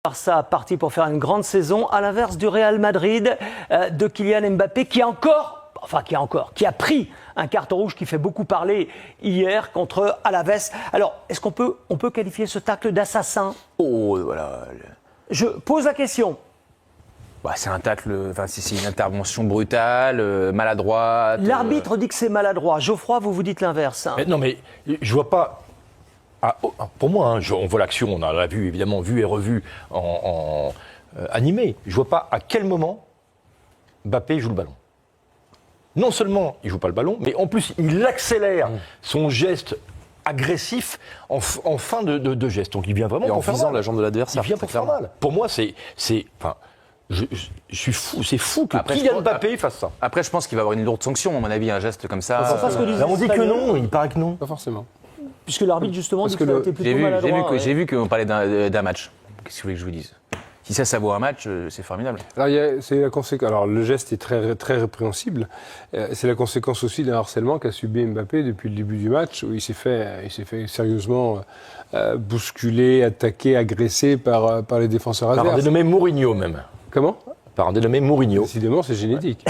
Barça parti pour faire une grande saison, à l'inverse du Real Madrid de Kylian Mbappé qui a pris un carton rouge qui fait beaucoup parler hier contre Alaves. Alors, est-ce qu'on peut qualifier ce tacle d'assassin? Oh, voilà. Je pose la question. Bah, c'est un tacle, c'est une intervention brutale, maladroite. L'arbitre dit que c'est maladroit. Geoffroy, vous dites l'inverse. Hein. Mais je vois pas. Pour moi, on voit l'action, on l'a vu, évidemment, vu et revu en animé. Je vois pas à quel moment Mbappé joue le ballon. Non seulement il joue pas le ballon, mais en plus il accélère son geste agressif en fin de geste. Donc il vient vraiment en pour faire visant mal. la jambe de l'adversaire. Il vient pour faire mal. Pour moi, je suis fou. C'est fou que Kylian Mbappé fasse ça. Après, je pense qu'il va avoir une lourde sanction, à mon avis, un geste comme ça. C'est pas ce que disait On dit que Espagnols. non, il paraît que non. Pas forcément. Puisque l'arbitre, justement, dit que ça a été plutôt J'ai maladroit. vu qu'on parlait d'un match. Qu'est-ce que vous voulez que je vous dise? Si ça vaut un match, c'est formidable. Alors, c'est la conséquence. Alors, le geste est très, très répréhensible. C'est la conséquence aussi d'un harcèlement qu'a subi Mbappé depuis le début du match, où il s'est fait sérieusement bousculer, attaquer, agresser par les défenseurs Par un adverses. dénommé Mourinho même. Comment? Par un dénommé Mourinho. Décidément, c'est génétique.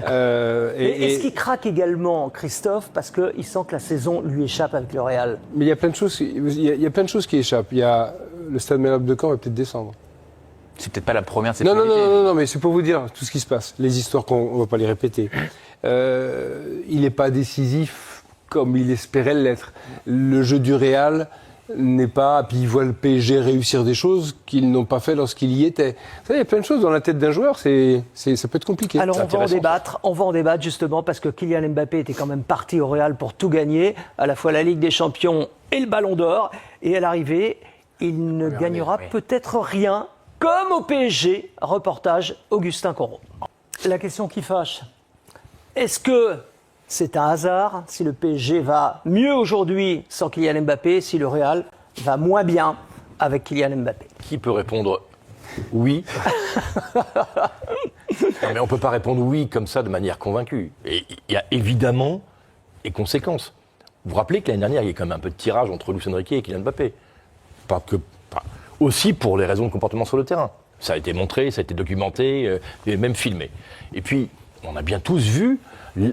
Est-ce qu'il craque également, Christophe, parce qu'il sent que la saison lui échappe avec le Real? Mais il y a plein de choses. Il y a plein de choses qui échappent. Il y a le Stade Malherbe de Caen va peut-être descendre. C'est peut-être pas la première de ces Non, mais c'est pour vous dire tout ce qui se passe. Les histoires qu'on ne va pas les répéter. Il n'est pas décisif comme il espérait l'être. Le jeu du Real n'est pas... Puis il voit le PSG réussir des choses qu'ils n'ont pas fait lorsqu'il y était. Vous savez, il y a plein de choses dans la tête d'un joueur, ça peut être compliqué. Alors on va en débattre justement parce que Kylian Mbappé était quand même parti au Real pour tout gagner, à la fois la Ligue des Champions et le Ballon d'Or. Et à l'arrivée, il ne gagnera peut-être rien, comme au PSG. Reportage Augustin Corot. La question qui fâche, est-ce que c'est un hasard si le PSG va mieux aujourd'hui sans Kylian Mbappé, si le Real va moins bien avec Kylian Mbappé? Qui peut répondre oui? Non, mais on ne peut pas répondre oui comme ça de manière convaincue. Et il y a évidemment des conséquences. Vous vous rappelez que l'année dernière, il y a quand même un peu de tirage entre Luis Enrique et Kylian Mbappé. Aussi pour les raisons de comportement sur le terrain. Ça a été montré, ça a été documenté, et même filmé. Et puis, on a bien tous vu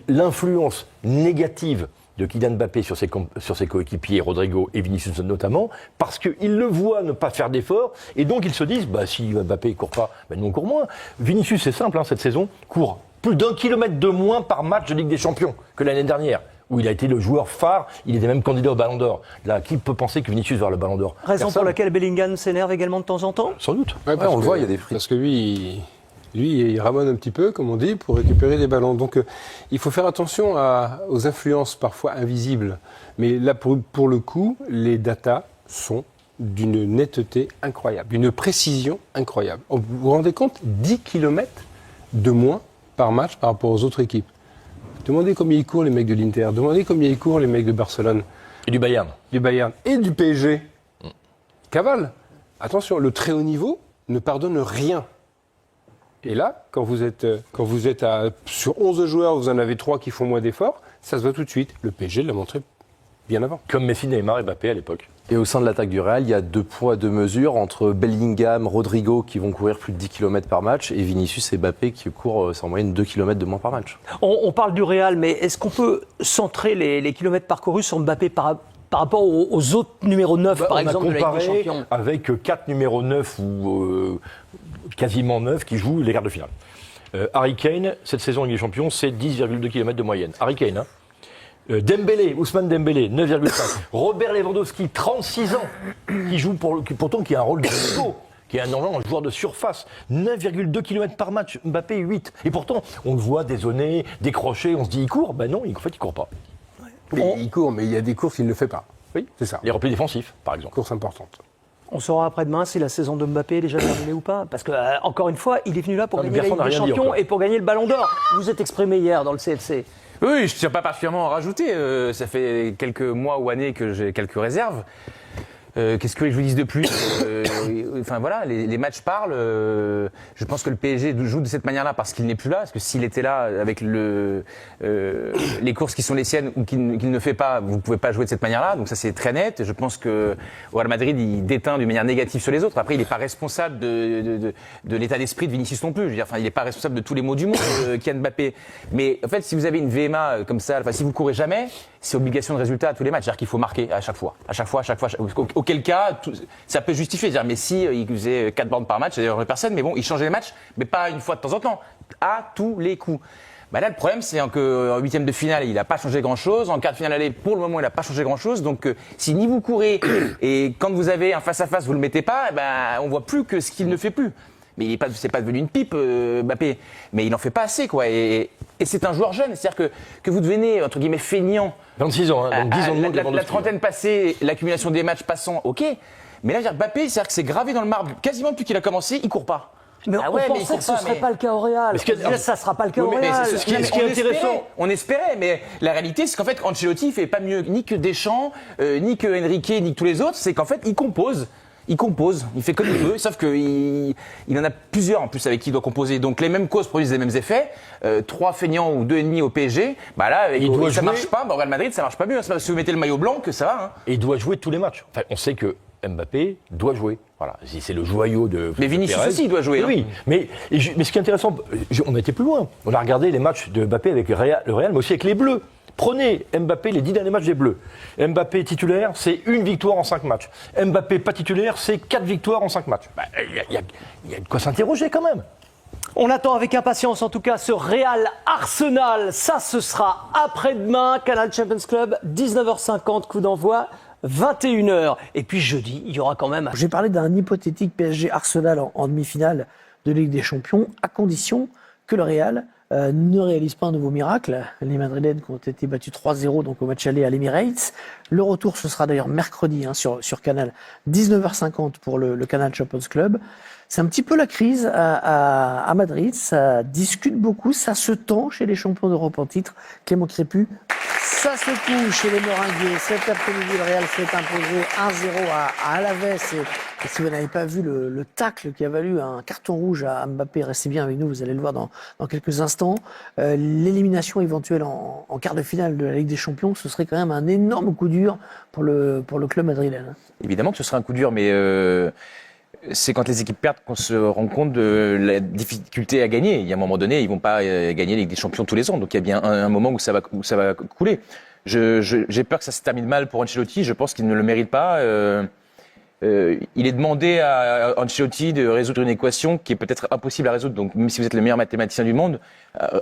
l'influence négative de Kylian Mbappé sur ses coéquipiers, Rodrigo et Vinicius notamment, parce qu'ils le voient ne pas faire d'efforts, et donc ils se disent, si Mbappé ne court pas, nous on court moins. Vinicius, c'est simple, cette saison, court plus d'1 kilomètre de moins par match de Ligue des Champions que l'année dernière, où il a été le joueur phare, il était même candidat au Ballon d'Or. Là, qui peut penser que Vinicius va avoir le Ballon d'Or? Raison pour laquelle Bellingham s'énerve également de temps en temps? Sans doute. Ouais, on le voit, il y a des frites. Parce que lui, il ramène un petit peu, comme on dit, pour récupérer des ballons. Donc, il faut faire attention aux influences parfois invisibles. Mais là, pour le coup, les datas sont d'une netteté incroyable, d'une précision incroyable. Vous vous rendez compte? 10 km de moins par match par rapport aux autres équipes. Demandez combien ils courent les mecs de l'Inter, demandez combien ils courent les mecs de Barcelone. Et du Bayern. Du Bayern et du PSG. Cavale. Attention, le très haut niveau ne pardonne rien. Et là, quand vous êtes sur 11 joueurs, vous en avez 3 qui font moins d'efforts, ça se voit tout de suite. Le PSG l'a montré bien avant. Comme Messi, Neymar et Mbappé à l'époque. Et au sein de l'attaque du Real, il y a 2 poids, 2 mesures entre Bellingham, Rodrigo qui vont courir plus de 10 km par match et Vinicius et Mbappé qui courent en moyenne 2 km de moins par match. On parle du Real, mais est-ce qu'on peut centrer les kilomètres parcourus sur Mbappé par rapport aux autres numéros 9, par exemple, de la Ligue des Champions? Avec 4 numéros 9 ou quasiment 9 qui jouent les quarts de finale. Harry Kane, cette saison en Ligue des Champions, c'est 10,2 km de moyenne. Harry Kane, Ousmane Dembélé, 9,5. Robert Lewandowski, 36 ans, qui joue pourtant qui a un rôle de pivot, qui est un joueur de surface. 9,2 km par match, Mbappé 8. Et pourtant, on le voit dézonner, décrocher, on se dit il court. Non, en fait, il court pas. Il court, mais il y a des courses qu'il ne fait pas. Oui, c'est ça. Les replis défensifs, par exemple. Course importante. On saura après-demain si la saison de Mbappé est déjà terminée ou pas. Parce que, encore une fois, il est venu là pour gagner la Ligue des Champions et pour gagner le Ballon d'Or. Vous êtes exprimé hier dans le CFC. Oui, je ne tiens pas particulièrement à rajouter. Ça fait quelques mois ou années que j'ai quelques réserves. Qu'est-ce que je vous dise de plus Enfin voilà, les matchs parlent. Je pense que le PSG joue de cette manière-là parce qu'il n'est plus là. Parce que s'il était là avec les courses qui sont les siennes ou qu'il ne fait pas, vous ne pouvez pas jouer de cette manière-là. Donc ça c'est très net. Je pense que au Real Madrid il déteint d'une manière négative sur les autres. Après il n'est pas responsable de l'état d'esprit de Vinicius non plus. Je veux dire, enfin il n'est pas responsable de tous les maux du monde, Kylian Mbappé. Mais en fait si vous avez une VMA comme ça, enfin si vous courez jamais, c'est obligation de résultat à tous les matchs. C'est-à-dire qu'il faut marquer à chaque fois. Auquel cas, ça peut justifier. C'est-à-dire, Messi, il faisait 4 bornes par match, c'est d'ailleurs personne, mais bon, il changeait les matchs, mais pas une fois de temps en temps, à tous les coups. Bah là, le problème, c'est qu'en huitième de finale, il n'a pas changé grand-chose. En quart de finale aller, pour le moment, il n'a pas changé grand-chose. Donc, si ni vous courez et quand vous avez un face-à-face, vous le mettez pas, on voit plus que ce qu'il ne fait plus. Mais c'est pas devenu une pipe, Mbappé. Mais il en fait pas assez, quoi. Et c'est un joueur jeune. C'est-à-dire que vous devenez, entre guillemets, feignant. 26 ans, donc 10 ans de moins la trentaine passée, l'accumulation des matchs passant, ok. Mais là, Mbappé, c'est-à-dire que c'est gravé dans le marbre. Quasiment depuis qu'il a commencé, il court pas. Mais on pensait que ce ne serait pas le cas au Real. Ça ne sera pas le cas au Real. Ce qui est intéressant. On espérait, mais la réalité, c'est qu'en fait, Ancelotti ne fait pas mieux ni que Deschamps, ni que Enrique, ni que tous les autres. C'est qu'en fait, il compose, il fait comme il veut, sauf qu'il en a plusieurs en plus avec qui il doit composer. Donc les mêmes causes produisent les mêmes effets. 3 feignants ou 2,5 au PSG, là, ça marche pas. Au Real Madrid, ça marche pas mieux. C'est pas parce que vous mettez le maillot blanc que ça va. Hein. Et il doit jouer tous les matchs. Enfin, on sait que Mbappé doit jouer. Voilà, c'est le joyau de. Mais Vinicius aussi, il doit jouer. Oui, mais ce qui est intéressant, on a été plus loin. On a regardé les matchs de Mbappé avec le Real, mais aussi avec les Bleus. Prenez Mbappé, les 10 derniers matchs des Bleus. Mbappé titulaire, c'est 1 victoire en 5 matchs. Mbappé pas titulaire, c'est 4 victoires en 5 matchs. Il y a de quoi s'interroger quand même. On attend avec impatience en tout cas ce Real Arsenal. Ça, ce sera après-demain. Canal Champions Club, 19h50, coup d'envoi. 21h. Et puis jeudi, il y aura quand même... J'ai parlé d'un hypothétique PSG Arsenal en demi-finale de Ligue des Champions, à condition que le Real ne réalise pas un nouveau miracle. Les Madrilènes qui ont été battus 3-0 donc au match aller à l'Emirates. Le retour, ce sera d'ailleurs mercredi sur Canal, 19h50 pour le Canal Champions Club. C'est un petit peu la crise à Madrid, ça discute beaucoup, ça se tend chez les champions d'Europe en titre. Clément Crépu, ça se couche chez les Meringues. Cet après-midi, le Real s'est imposé 1-0 à Alaves. Et si vous n'avez pas vu le tacle qui a valu un carton rouge à Mbappé, restez bien avec nous, vous allez le voir dans quelques instants. L'élimination éventuelle en quart de finale de la Ligue des Champions, ce serait quand même un énorme coup dur pour le club madrilène. Évidemment que ce serait un coup dur, mais c'est quand les équipes perdent qu'on se rend compte de la difficulté à gagner. Il y a un moment donné, ils vont pas gagner la Ligue des Champions tous les ans, donc il y a bien un moment où ça va couler. J'ai peur que ça se termine mal pour Ancelotti. Je pense qu'il ne le mérite pas. Il est demandé à Ancelotti de résoudre une équation qui est peut-être impossible à résoudre. Donc, même si vous êtes le meilleur mathématicien du monde,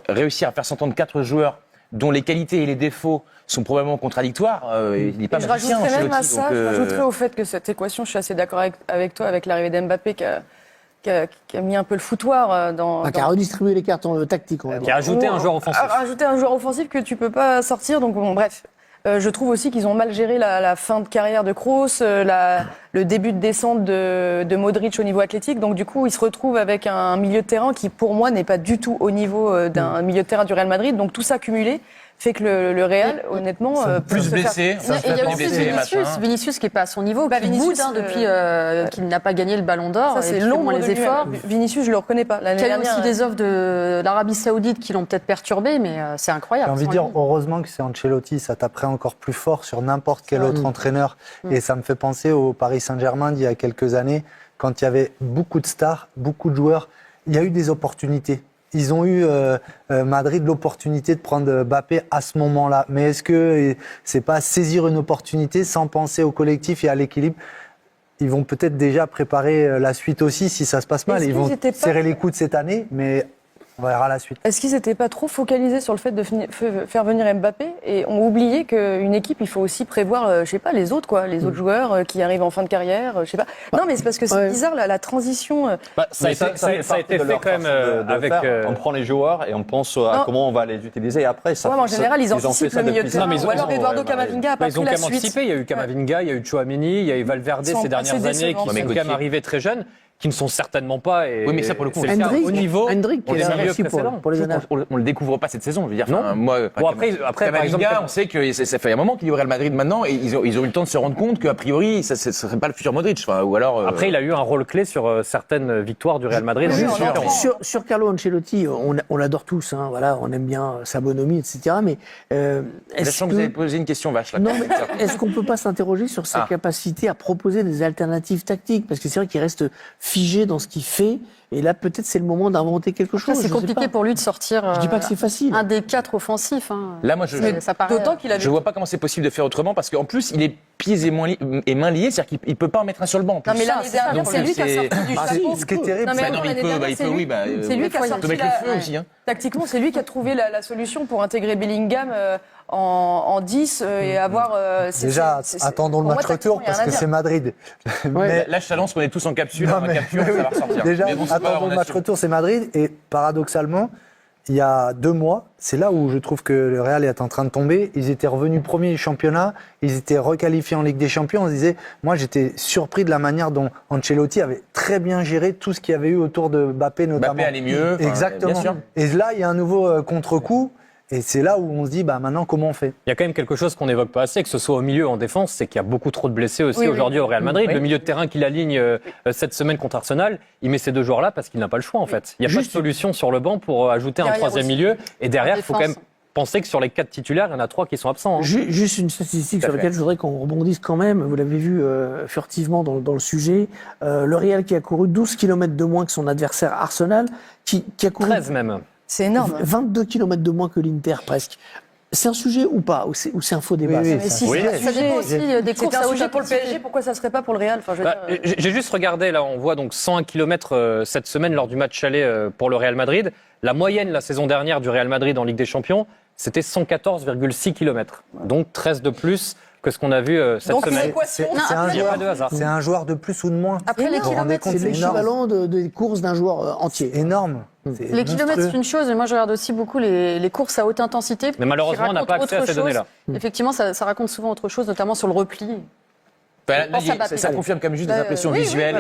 réussir à faire s'entendre 4 joueurs dont les qualités et les défauts sont probablement contradictoires, il n'est pas magicien, Ancelotti. Je rajouterais même à ça, je rajouterais au fait que cette équation, je suis assez d'accord avec toi, avec l'arrivée d'Mbappé qui a mis un peu le foutoir qui a redistribué les cartes tactiques. Qui a ajouté un joueur offensif. Ajouté un joueur offensif que tu peux pas sortir. Donc bon, bref. Je trouve aussi qu'ils ont mal géré la fin de carrière de Kroos, le début de descente de Modric au niveau athlétique. Donc du coup, ils se retrouvent avec un milieu de terrain qui, pour moi, n'est pas du tout au niveau d'un milieu de terrain du Real Madrid. Donc tout ça cumulé fait que le Real, honnêtement, plus blessé. Il y a aussi Vinicius qui est pas à son niveau, qui boude depuis qu'il n'a pas gagné le Ballon d'Or. Ça c'est long les efforts. Vinicius, je le reconnais pas. Il y a aussi des offres de l'Arabie Saoudite qui l'ont peut-être perturbé, mais c'est incroyable. J'ai envie de dire, heureusement que c'est Ancelotti, ça taperait encore plus fort sur n'importe quel autre entraîneur. Et ça me fait penser au Paris Saint-Germain d'il y a quelques années, quand il y avait beaucoup de stars, beaucoup de joueurs. Il y a eu des opportunités. Ils ont eu Madrid l'opportunité de prendre Mbappé à ce moment-là. Mais est-ce que c'est pas saisir une opportunité sans penser au collectif et à l'équilibre? Ils vont peut-être déjà préparer la suite aussi si ça se passe mal. Ils vont serrer les coudes cette année, mais on verra la suite. Est-ce qu'ils n'étaient pas trop focalisés sur le fait de faire venir Mbappé et ont oublié qu'une équipe, il faut aussi prévoir, je sais pas, les autres autres joueurs qui arrivent en fin de carrière, je sais pas. Non, mais c'est parce que c'est bizarre la transition. Ça a été fait quand même avec. On prend les joueurs et on pense à comment on va les utiliser. Et après, ça. En général, ils anticipent le milieu de terrain. Ou alors Eduardo Camavinga a pas pris la suite. Ils ont anticipé. Il y a eu Camavinga, il y a eu Chouameni, il y a eu Valverde ces dernières années qui sont quand même arrivés très jeunes. qui ne sont certainement pas. Et, oui, mais ça, pour le coup, c'est le cas au niveau. Hendrick, on qui est là milieux aussi précédents. pour les années. On le découvre pas cette saison, je veux dire. Non. Enfin, moi, Bon, après, par Camavinga, exemple, on sait que ça fait un moment qu'il est au Real Madrid maintenant, et ils ont eu le temps de se rendre compte qu'a priori, ça serait pas le futur Modric. Enfin, ou alors. Après, il a eu un rôle clé sur certaines victoires du Real Madrid. Sur Carlo Ancelotti, on l'adore tous, hein, voilà, on aime bien sa bonhomie, etc. Mais Sachant que vous avez posé une question vache là. Non, mais est-ce qu'on peut pas s'interroger sur sa capacité à proposer des alternatives tactiques? Parce que c'est vrai qu'il reste figé dans ce qu'il fait. Et là, peut-être, c'est le moment d'inventer quelque chose. C'est compliqué pour lui de sortir. Je dis pas que c'est facile. Un des 4 offensifs. Hein. Là, moi, d'autant qu'il a. Je vois pas comment c'est possible de faire autrement parce qu'en plus, il est pieds et mains liés, c'est-à-dire qu'il peut pas en mettre un sur le banc. Non, mais l'année dernière, c'est lui qui a sorti du chapeau. Ce qui est terrible, c'est lui qui a sorti mettre le feu aussi. Tactiquement, c'est lui qui a trouvé la solution pour intégrer Bellingham en 10 et avoir. Déjà, attendons le match retour parce que c'est Madrid. Mais là, je t'annonce qu'on est tous en capsule, ça va ressortir. Déjà, attendons le match retour, c'est Madrid. Et paradoxalement, il y a 2 mois, c'est là où je trouve que le Real est en train de tomber. Ils étaient revenus premiers du championnat, ils étaient requalifiés en Ligue des Champions. On se disait, moi j'étais surpris de la manière dont Ancelotti avait très bien géré tout ce qu'il y avait eu autour de Mbappé notamment. Mbappé allait mieux. Exactement. Bien sûr. Et là, il y a un nouveau contre-coup. Et c'est là où on se dit, maintenant, comment on fait? Il y a quand même quelque chose qu'on n'évoque pas assez, que ce soit au milieu ou en défense, c'est qu'il y a beaucoup trop de blessés aussi aujourd'hui au Real Madrid. Le milieu de terrain qu'il aligne cette semaine contre Arsenal, il met ces 2 joueurs-là parce qu'il n'a pas le choix en fait. Il n'y a pas de solution sur le banc pour ajouter un 3e milieu. Et derrière, il faut quand même penser que sur les 4 titulaires, il y en a 3 qui sont absents. Hein. Juste une statistique sur laquelle je voudrais qu'on rebondisse quand même. Vous l'avez vu furtivement dans le sujet. Le Real qui a couru 12 km de moins que son adversaire Arsenal, qui a couru 13 même. C'est énorme. 22 km de moins que l'Inter presque. C'est un sujet ou pas? Ou c'est un faux débat? Ça dépend aussi des courses à sujet pour le PSG, pourquoi ça serait pas pour le Real? J'ai juste regardé, là on voit donc 101 km cette semaine lors du match aller pour le Real Madrid. La moyenne la saison dernière du Real Madrid en Ligue des Champions, c'était 114,6 km. Donc 13 de plus que ce qu'on a vu cette semaine. C'est un joueur de plus ou de moins. Après, les kilomètres, c'est l'équivalent des courses d'un joueur entier. C'est énorme. Les kilomètres, c'est une chose, mais moi je regarde aussi beaucoup les courses à haute intensité. Mais malheureusement, on n'a pas accès à ces données-là. Effectivement, ça raconte souvent autre chose, notamment sur le repli. Ça confirme comme juste des impressions visuelles.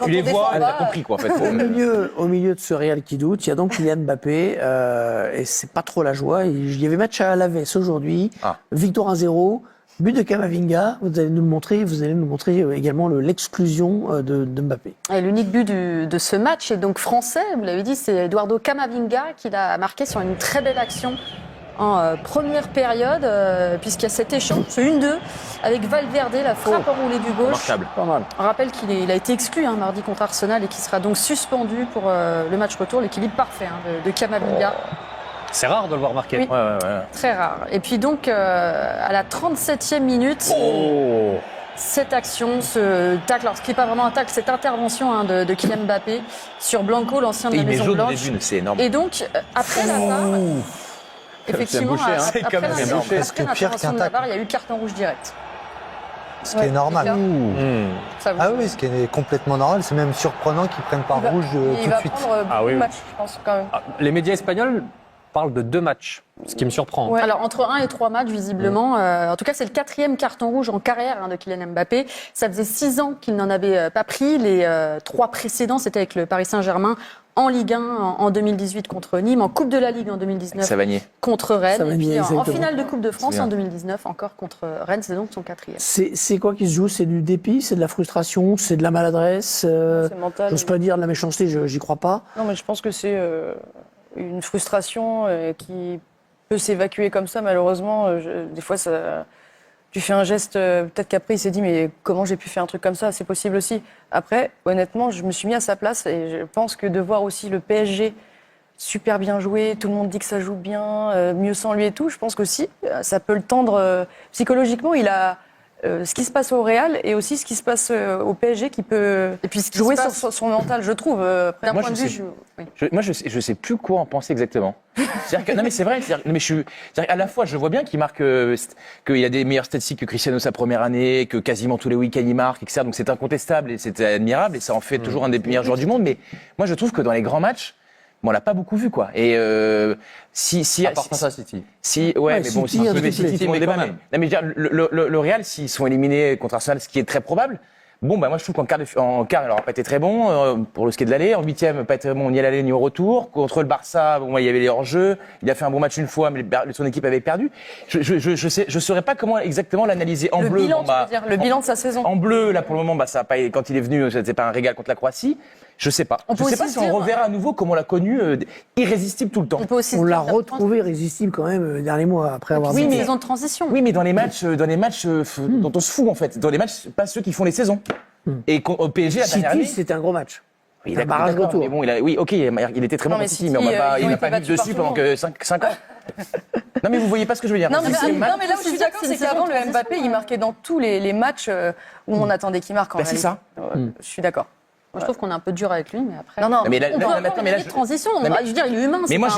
Tu les vois, tu as compris quoi en fait. Au milieu de ce Real qui doute, il y a donc Kylian Mbappé et c'est pas trop la joie. Il y avait match à Alaves aujourd'hui, victoire 1-0. But de Camavinga, vous allez nous montrer également l'exclusion de Mbappé. Et l'unique but de ce match est donc français, vous l'avez dit, c'est Eduardo Camavinga qui l'a marqué sur une très belle action en première période, puisqu'il y a cet échange, ce 1-2, avec Valverde, la frappe enroulée du gauche. On rappelle qu'il a été exclu mardi contre Arsenal et qu'il sera donc suspendu pour le match retour, l'équilibre parfait de Camavinga. C'est rare de le voir marquer. Oui, très rare. Et puis donc, à la 37e minute, cette action, ce tacle, alors ce qui n'est pas vraiment un tacle, cette intervention de Kylian Mbappé sur Blanco, l'ancien de la Maison Blanche. C'est énorme. Et donc, après la VAR, effectivement, après l'intervention de la VAR, il y a eu carton rouge direct. Ce qui est normal. Ce qui est complètement normal. C'est même surprenant qu'ils prennent pas rouge tout de suite. Il va prendre beaucoup de matchs, je pense, quand même. Les médias espagnols parle de 2 matchs, ce qui me surprend. Ouais. Alors, entre 1 et 3 matchs, visiblement. En tout cas, c'est le 4e carton rouge en carrière de Kylian Mbappé. Ça faisait 6 ans qu'il n'en avait pas pris. Les 3 précédents, c'était avec le Paris Saint-Germain en Ligue 1 en 2018 contre Nîmes, en Coupe de la Ligue en 2019 contre Rennes, et puis en finale de Coupe de France en 2019 encore contre Rennes. C'est donc son 4e. C'est quoi qui se joue? C'est du dépit, c'est de la frustration, c'est de la maladresse, j'ose pas dire de la méchanceté, j'y crois pas. Non, mais je pense que c'est une frustration qui peut s'évacuer comme ça, malheureusement. Des fois, tu fais un geste, peut-être qu'après, il s'est dit, mais comment j'ai pu faire un truc comme ça? C'est possible aussi. Après, honnêtement, je me suis mis à sa place et je pense que de voir aussi le PSG super bien joué, tout le monde dit que ça joue bien, mieux sans lui et tout, je pense qu'aussi, ça peut le tendre psychologiquement. Il a ce qui se passe au Real et aussi ce qui se passe au PSG qui peut jouer sur son mental, je trouve. D'un point de vue, moi, je sais plus quoi en penser exactement. Non, mais c'est vrai. À la fois, je vois bien qu'il marque, qu'il a des meilleures statistiques que Cristiano sa première année, que quasiment tous les week-ends il marque, etc. Donc c'est incontestable et c'est admirable et ça en fait toujours un des meilleurs joueurs du monde. Mais moi, je trouve que dans les grands matchs, on l'a pas beaucoup vu, quoi. Et à part face à City. Mais bon, City, mais quand même. Non, mais le Real, s'ils sont éliminés contre Arsenal, ce qui est très probable, Bon, bah moi je trouve qu'en quart, il n'aura pas été très bon pour ce qui est de l'aller. En huitième, pas été bon ni à l'aller ni au retour. Contre le Barça, bon, il y avait les hors-jeux. Il a fait un bon match une fois, mais son équipe avait perdu. Je saurais pas comment exactement l'analyser en bleu. Bilan, Bon, bah, tu veux dire, le bilan de sa saison. En bleu, là pour le moment, bah ça a pas. Quand il est venu, c'était pas un régal contre la Croatie. Je sais pas. Je sais pas si on reverra à nouveau comme on l'a connu, irrésistible tout le temps. On l'a retrouvé irrésistible quand même les derniers mois après avoir. Oui, mais saison de transition. Oui, mais dans les matchs dont on se fout en fait, dans les matchs, pas ceux qui font les saisons. Et au PSG, la dernière année, c'était un gros match. Il a un barrage retour. Mais bon, il était très bon contre City, mais il n'a pas mis dessus pendant que 5 ans. Non, mais vous voyez pas ce que je veux dire. Non, mais là où je suis d'accord, c'est qu'avant, le Mbappé, il marquait dans tous les matchs où on attendait qu'il marque en réalité. C'est ça. Je suis d'accord. Moi, je trouve qu'on est un peu dur avec lui, mais après. Non, mais là, transition. Je veux dire, il est humain. Mais moi,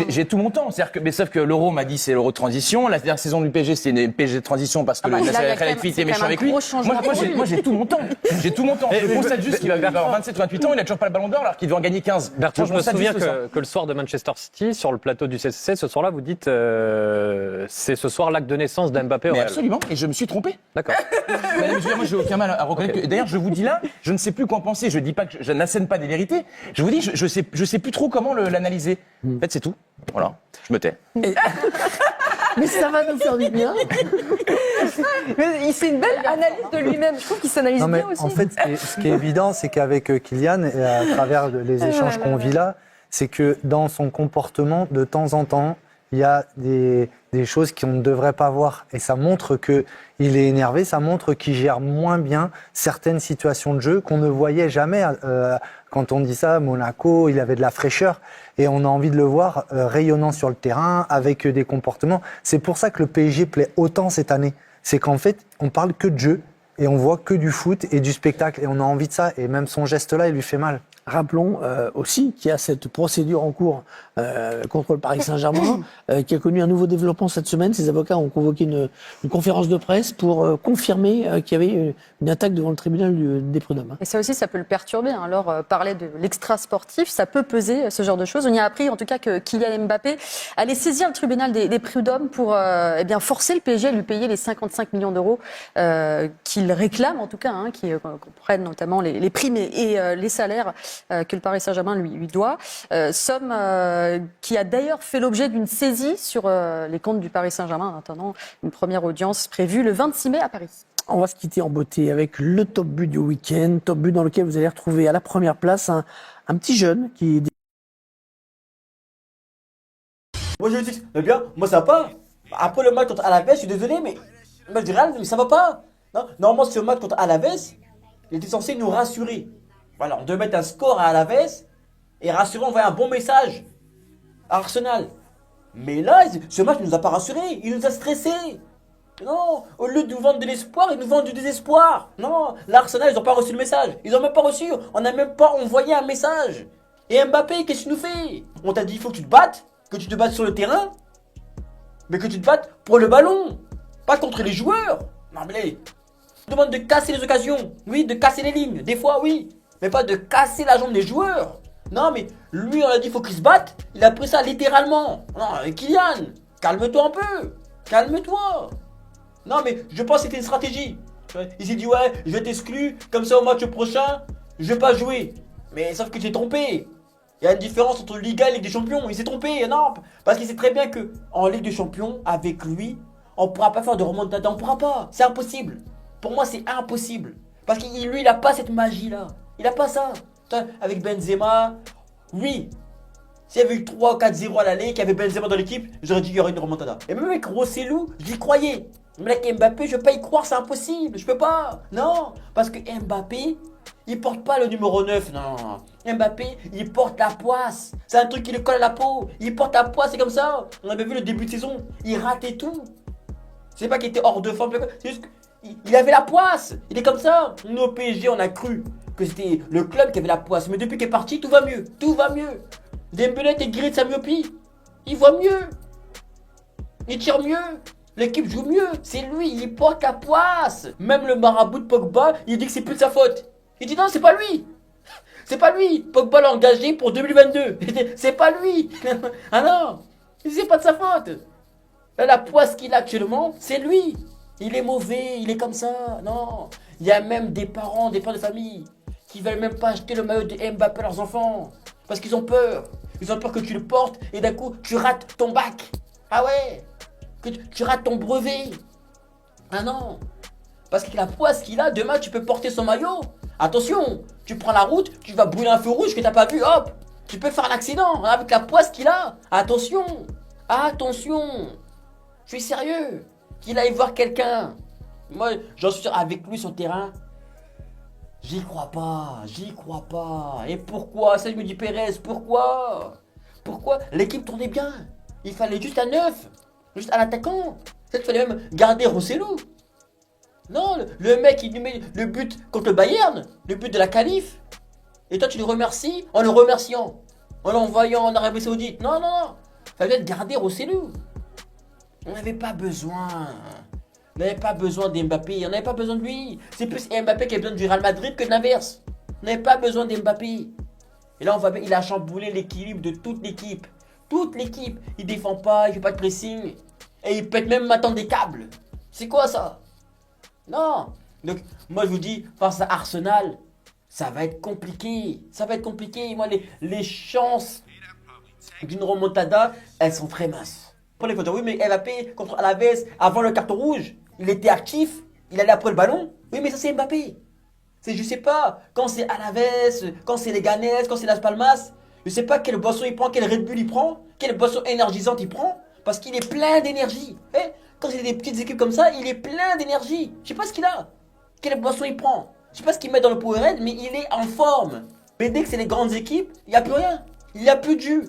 j'ai tout mon temps. Mais sauf que l'Euro m'a dit c'est l'Euro de transition. La dernière saison du PSG, c'était une PSG de transition parce que le Khalifi était méchant avec lui. Moi, j'ai tout mon temps. J'ai tout mon temps. Je constate juste qu'il va avoir 27 ou 28 ans, il a toujours pas le Ballon d'Or alors qu'il devait en gagner 15. Bertrand, je me souviens que le soir de Manchester City, sur le plateau du CCC, ce soir-là, vous dites c'est ce soir l'acte de naissance d'Mbappé au Real. Absolument. Et je me suis trompé. D'accord. Moi, j'ai aucun mal à reconnaître que. D'ailleurs, je vous dis là, je ne sais plus quoi penser. Je dis pas que je n'assène pas des vérités. Je vous dis, je sais plus trop comment l'analyser. En fait, c'est tout. Voilà. Je me tais. Mais ça va nous faire du bien. C'est une belle analyse de lui-même. Je trouve qu'il s'analyse bien aussi. En fait, ce qui est évident, c'est qu'avec Kylian, et à travers les échanges qu'on vit là, c'est que dans son comportement, de temps en temps, il y a des choses qu'on ne devrait pas voir. Et ça montre qu'il est énervé, ça montre qu'il gère moins bien certaines situations de jeu qu'on ne voyait jamais. Quand on dit ça, Monaco, il avait de la fraîcheur. Et on a envie de le voir rayonnant sur le terrain, avec des comportements. C'est pour ça que le PSG plaît autant cette année. C'est qu'en fait, on parle que de jeu. Et on voit que du foot et du spectacle. Et on a envie de ça. Et même son geste-là, il lui fait mal. Rappelons aussi qu'il y a cette procédure en cours contre le Paris Saint-Germain qui a connu un nouveau développement cette semaine. Ses avocats ont convoqué une conférence de presse pour confirmer qu'il y avait une attaque devant le tribunal des prud'hommes. Et ça aussi, ça peut le perturber. Alors, parler de l'extra-sportif, ça peut peser ce genre de choses. On y a appris en tout cas que Kylian Mbappé allait saisir le tribunal des prud'hommes pour forcer le PSG à lui payer les 55 millions d'euros qu'il réclame en tout cas, qui comprennent notamment les primes et les salaires que le Paris Saint-Germain lui doit. Somme qui a d'ailleurs fait l'objet d'une saisie sur les comptes du Paris Saint-Germain en attendant une première audience prévue le 26 mai à Paris. On va se quitter en beauté avec le top but du week-end. Top but dans lequel vous allez retrouver à la première place un petit jeune qui... Moi je dis, mais bien, moi ça va pas. Après le match contre Alaves, je suis désolé, mais le match du Real, ça va pas. Non, normalement, ce match contre Alaves, il était censé nous rassurer. Voilà, on devait mettre un score à Alaves et rassurer, envoyer un bon message à Arsenal. Mais là, ce match ne nous a pas rassurés, il nous a stressés. Non, au lieu de nous vendre de l'espoir, ils nous vendent du désespoir. Non, l'Arsenal, ils n'ont pas reçu le message. Ils n'ont même pas reçu, on n'a même pas envoyé un message. Et Mbappé, qu'est-ce qu'il nous fait? On t'a dit, il faut que tu te battes, que tu te battes sur le terrain, mais que tu te battes pour le ballon, pas contre les joueurs. Non mais, on demande de casser les occasions, oui, de casser les lignes, des fois oui, mais pas de casser la jambe des joueurs. Non mais, lui on a dit, il faut qu'il se batte, il a pris ça littéralement. Non, Kylian, calme-toi un peu, calme-toi. Non mais, je pense que c'était une stratégie. Il s'est dit, ouais, je vais t'exclure, comme ça au match prochain, je vais pas jouer. Mais sauf que tu t'es trompé. Il y a une différence entre Liga et Ligue des Champions. Il s'est trompé, non. Parce qu'il sait très bien que en Ligue des Champions, avec lui, on ne pourra pas faire de remontada. On ne pourra pas. C'est impossible. Pour moi, c'est impossible. Parce que lui, il n'a pas cette magie-là. Il n'a pas ça. Avec Benzema, oui. S'il y avait eu 3 ou 4-0 à l'aller, qu'il y avait Benzema dans l'équipe, j'aurais dit qu'il y aurait une remontada. Et même avec Rossellou, j'y croyais. Mais là, avec Mbappé, je ne peux pas y croire, c'est impossible. Je peux pas. Non. Parce que Mbappé, il porte pas le numéro 9, non. Mbappé, il porte la poisse. C'est un truc qui lui colle à la peau. Il porte la poisse, c'est comme ça. On avait vu le début de saison. Il ratait tout. C'est pas qu'il était hors de forme. C'est juste qu'il avait la poisse. Il est comme ça. Nous, au PSG, on a cru que c'était le club qui avait la poisse. Mais depuis qu'il est parti, tout va mieux. Tout va mieux. Dembélé est guéri de sa myopie. Il voit mieux. Il tire mieux. L'équipe joue mieux. C'est lui, il porte la poisse. Même le marabout de Pogba, il dit que c'est plus de sa faute. Il dit non, c'est pas lui. C'est pas lui. Pogba l'a engagé pour 2022. C'est pas lui. Ah non. C'est pas de sa faute. Là, la poisse qu'il a actuellement, c'est lui. Il est mauvais, il est comme ça. Non. Il y a même des parents de famille qui veulent même pas acheter le maillot de Mbappé à leurs enfants. Parce qu'ils ont peur. Ils ont peur que tu le portes et d'un coup, tu rates ton bac. Ah ouais? Que tu rates ton brevet. Ah non. Parce que la poisse qu'il a, demain, tu peux porter son maillot. Attention, tu prends la route, tu vas brûler un feu rouge que t'as pas vu, hop. Tu peux faire un accident avec la poisse qu'il a. Attention. Attention. Je suis sérieux. Qu'il aille voir quelqu'un. Moi, j'en suis sûr, avec lui sur le terrain. J'y crois pas, j'y crois pas. Et pourquoi? Ça, je me dis Pérez, pourquoi? Pourquoi? L'équipe tournait bien. Il fallait juste un neuf, juste un attaquant. Peut-être qu'il fallait même garder Rosselló. Non, le mec, il lui met le but contre le Bayern, le but de la qualif. Et toi, tu le remercies en le remerciant, en l'envoyant en Arabie Saoudite. Non, non, non. Il fallait garder Rosselló. On n'avait pas besoin. On n'avait pas besoin d'Mbappé, on n'avait pas besoin de lui. C'est plus Mbappé qui a besoin du Real Madrid que de l'inverse. On n'avait pas besoin d'Mbappé. Et là, on voit bien, il a chamboulé l'équilibre de toute l'équipe. Toute l'équipe. Il défend pas, il fait pas de pressing. Et il pète même maintenant des câbles. C'est quoi ça? Non. Donc, moi, je vous dis, face à Arsenal, ça va être compliqué. Ça va être compliqué. Moi, les chances d'une remontada, elles sont très minces. Pour les photos, oui, mais Mbappé contre Alaves, avant le carton rouge, il était actif, il allait après le ballon. Oui, mais ça, c'est Mbappé. C'est, je sais pas, quand c'est Alaves, quand c'est les Ganes, quand c'est Las Palmas, je sais pas quelle boisson il prend, quelle Red Bull il prend, quelle boisson énergisante il prend, parce qu'il est plein d'énergie. Quand c'est des petites équipes comme ça, il est plein d'énergie. Je sais pas ce qu'il a, quelle boisson il prend. Je sais pas ce qu'il met dans le Powerade, mais il est en forme. Mais dès que c'est les grandes équipes, il n'y a plus rien. Il n'y a plus de jus.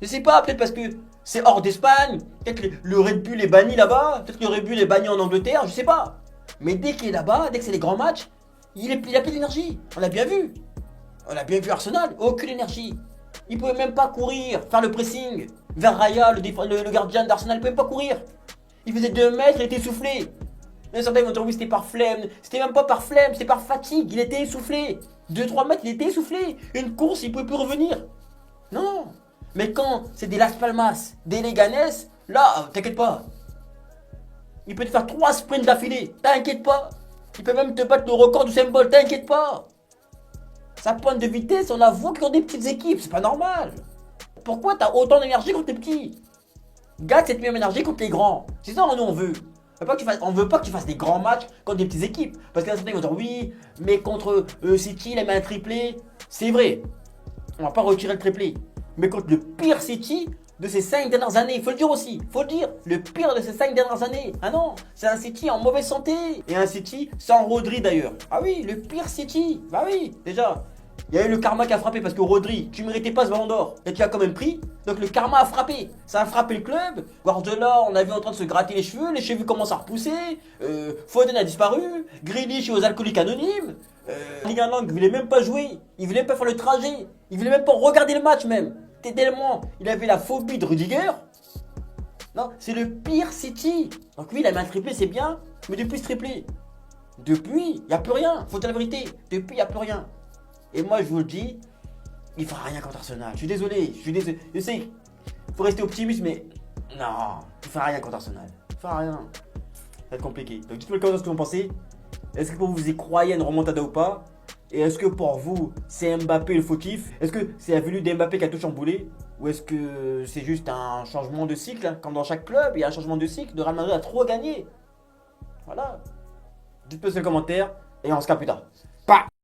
Je sais pas, peut-être parce que c'est hors d'Espagne, peut-être que le Red Bull est banni là-bas, peut-être que le Red Bull est banni en Angleterre, je sais pas. Mais dès qu'il est là-bas, dès que c'est les grands matchs, il a plus d'énergie. On l'a bien vu. On l'a bien vu Arsenal, aucune énergie. Il pouvait même pas courir, faire le pressing. Vers Raya, le gardien d'Arsenal, il pouvait même pas courir. Il faisait 2 mètres, il était essoufflé. Mais certains vont dire oui, c'était par flemme. C'était même pas par flemme, c'était par fatigue. Il était essoufflé. 2-3 mètres, il était essoufflé. Une course, il pouvait plus revenir. Non. Mais quand c'est des Las Palmas, des Leganés, là, t'inquiète pas. Il peut te faire 3 sprints d'affilée, t'inquiète pas. Il peut même te battre le record du symbole, t'inquiète pas. Sa pointe de vitesse, on la voit que dans des petites équipes, c'est pas normal. Pourquoi t'as autant d'énergie quand t'es petit? Garde cette même énergie quand t'es grand. C'est ça, nous on veut. On veut pas que tu fasses des grands matchs contre des petites équipes. Parce que certains vont dire oui, mais contre City, il a mis un triplé. C'est vrai. On va pas retirer le triplé. Mais contre le pire City de ces 5 dernières années, il faut le dire aussi, faut le dire, le pire de ces 5 dernières années. Ah non, c'est un City en mauvaise santé. Et un City sans Rodri d'ailleurs. Ah oui, le pire City. Bah oui, déjà. Il y a eu le karma qui a frappé parce que Rodri, tu méritais pas ce ballon d'or. Et tu as quand même pris. Donc le karma a frappé. Ça a frappé le club. Guardiola, on a vu en train de se gratter les cheveux commencent à repousser. Foden a disparu. Grealish est aux alcooliques anonymes. Ligue 1 Lang, il voulait même pas jouer. Il voulait même pas faire le trajet. Il voulait même pas regarder le match même. Tellement il avait la phobie de Rudiger. Non, c'est le pire City. Donc oui, il a mis un triplé, c'est bien. Mais depuis ce triplé, depuis, il n'y a plus rien. Faut dire la vérité. Depuis, il n'y a plus rien. Et moi, je vous le dis, il fera rien contre Arsenal. Je suis désolé. Je sais, il faut rester optimiste, mais non, il fera rien contre Arsenal. Il fera rien. Ça va être compliqué. Donc dites-moi le commentaire ce que vous en pensez. Est-ce que pour vous, vous y croyez à une remontada ou pas? Et est-ce que pour vous, c'est Mbappé le fautif? Est-ce que c'est la venue d'Mbappé qui a tout chamboulé? Ou est-ce que c'est juste un changement de cycle hein? Comme dans chaque club, il y a un changement de cycle. De Real Madrid a trop gagné. Voilà. Dites-moi dans les commentaires et on se capte plus tard.